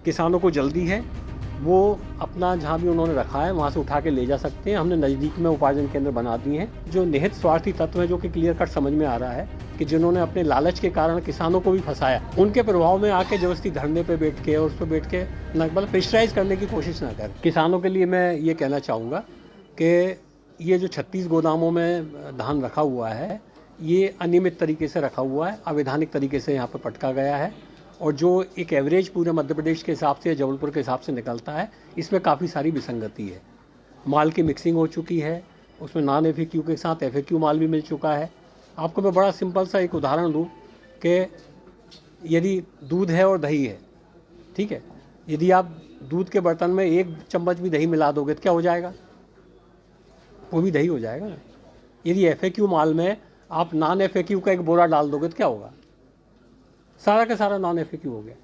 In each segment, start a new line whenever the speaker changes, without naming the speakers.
किसानों को जल्दी है, वो अपना जहाँ भी उन्होंने रखा है वहाँ से उठा के ले जा सकते हैं। हमने नज़दीक में उपार्जन केंद्र बना दिए हैं। जो निहित स्वार्थी तत्व है, जो कि क्लियर कट समझ में आ रहा है कि जिन्होंने अपने लालच के कारण किसानों को भी फंसाया, उनके प्रभाव में आके जबरदस्ती धरने पे बैठ के और उस पर बैठ के मतलब प्रेशराइज करने की कोशिश ना करें। किसानों के लिए मैं ये कहना चाहूँगा कि ये जो 36 गोदामों में धान रखा हुआ है, ये अनियमित तरीके से रखा हुआ है, अवैधानिक तरीके से यहाँ पर पटका गया है, और जो एक एवरेज पूरे मध्य प्रदेश के हिसाब से, जबलपुर के हिसाब से निकलता है, इसमें काफ़ी सारी विसंगति है। माल की मिक्सिंग हो चुकी है, उसमें नॉन FAQ के साथ FAQ माल भी मिल चुका है। आपको मैं बड़ा सिंपल सा एक उदाहरण दूँ कि यदि दूध है और दही है, ठीक है, यदि आप दूध के बर्तन में 1 चम्मच भी दही मिला दोगे तो क्या हो जाएगा? वो भी दही हो जाएगा ना। यदि FAQ माल में आप नॉन FAQ का एक बोरा डाल दोगे तो क्या होगा? सारा का सारा नॉन FAQ हो गया।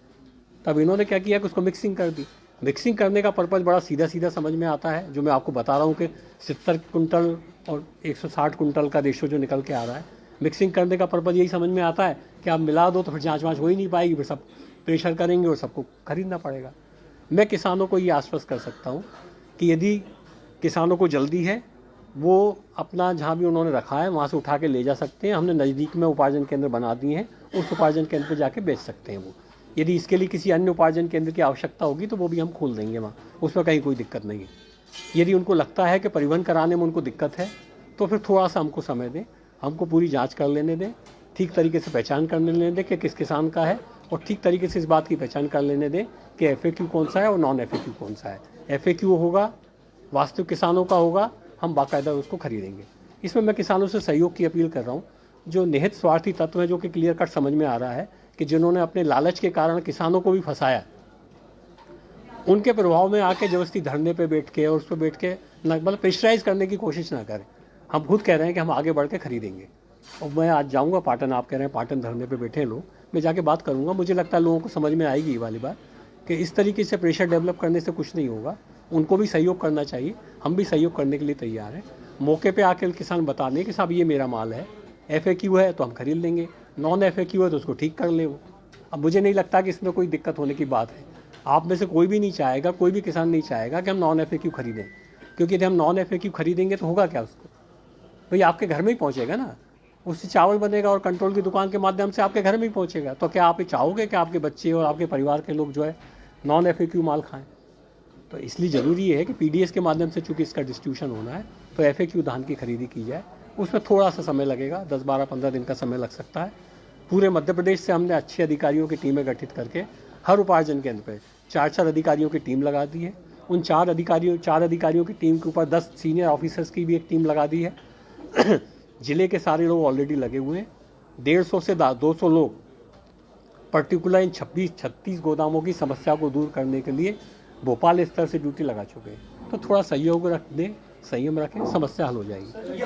तब इन्होंने क्या किया कि उसको मिक्सिंग कर दी। मिक्सिंग करने का पर्पज़ बड़ा सीधा सीधा समझ में आता है, जो मैं आपको बता रहा हूँ कि 70 कुंटल और 160 कुंटल का रेशो जो निकल के आ रहा है। मिक्सिंग करने का पर्पज़ यही समझ में आता है कि आप मिला दो तो फिर जाँच वाँच हो ही नहीं पाएगी, फिर सब प्रेशर करेंगे और सबको खरीदना पड़ेगा। मैं किसानों को ये आश्वस्त कर सकता हूँ कि यदि किसानों को जल्दी है, वो अपना जहाँ भी उन्होंने रखा है वहाँ से उठा के ले जा सकते हैं। हमने नज़दीक में उपार्जन केंद्र बना दिए हैं, उस उपार्जन केंद्र पर जाके बेच सकते हैं वो। यदि इसके लिए किसी अन्य उपार्जन केंद्र की आवश्यकता होगी तो वो भी हम खोल देंगे वहाँ, उसमें कहीं कोई दिक्कत नहीं है। यदि उनको लगता है कि परिवहन कराने में उनको दिक्कत है तो फिर थोड़ा सा हमको समय दें, हमको पूरी जाँच कर लेने दें, ठीक तरीके से पहचान कर लेने दें कि किस किसान का है, और ठीक तरीके से इस बात की पहचान कर लेने दें कि FAQ कौन सा है और नॉन FAQ कौन सा है। FAQ होगा, वास्तविक किसानों का होगा, हम बाकायदा उसको खरीदेंगे। इसमें मैं किसानों से सहयोग की अपील कर रहा हूँ। जो निहित स्वार्थी तत्व है, जो कि क्लियर कट समझ में आ रहा है कि जिन्होंने अपने लालच के कारण किसानों को भी फंसाया, उनके प्रभाव में आके जबरदस्ती धरने पे बैठ के और उस पर बैठ के मतलब प्रेशराइज करने की कोशिश ना करें। हम खुद कह रहे हैं कि हम आगे बढ़ के खरीदेंगे, और मैं आज जाऊँगा पाटन। आप कह रहे हैं पाटन धरने पर बैठे हैं लोग, मैं जाके बात करूँगा। मुझे लगता है लोगों को समझ में आएगी ये वाली बात कि इस तरीके से प्रेशर डेवलप करने से कुछ नहीं होगा। उनको भी सहयोग करना चाहिए, हम भी सहयोग करने के लिए तैयार हैं। मौके पे आकर किसान बता दें कि साहब ये मेरा माल है, FAQ है तो हम खरीद लेंगे, नॉन FAQ है तो उसको ठीक कर ले वो। अब मुझे नहीं लगता कि इसमें कोई दिक्कत होने की बात है। आप में से कोई भी नहीं चाहेगा, कोई भी किसान नहीं चाहेगा कि हम नॉन FAQ खरीदें, क्योंकि यदि हम नॉन FAQ खरीदेंगे तो होगा क्या? उसको भाई आपके घर में ही पहुँचेगा ना, उससे चावल बनेगा और कंट्रोल की दुकान के माध्यम से आपके घर में ही पहुँचेगा। तो क्या आप ये चाहोगे कि आपके बच्चे और आपके परिवार के लोग जो है नॉन FAQ माल खाएँ? तो इसलिए ज़रूरी है कि PDS के माध्यम से चूँकि इसका डिस्ट्रीब्यूशन होना है, तो FAQ धान की खरीदी की जाए। उसमें थोड़ा सा समय लगेगा, 10, 12, 15 दिन का समय लग सकता है। पूरे मध्य प्रदेश से हमने अच्छे अधिकारियों की टीमें गठित करके हर उपार्जन केंद्र पे 4-4 अधिकारियों की टीम लगा दी है। उन 4 अधिकारियों की टीम के ऊपर 10 सीनियर ऑफिसर्स की भी एक टीम लगा दी है। ज़िले के सारे लोग ऑलरेडी लगे हुए हैं। 150 से 200 लोग पर्टिकुलर इन 36 गोदामों की समस्या को दूर करने के लिए भोपाल स्तर से ड्यूटी लगा चुके हैं। तो थोड़ा सहयोग रख दें, संयम रखें, समस्या हल हो जाएगी।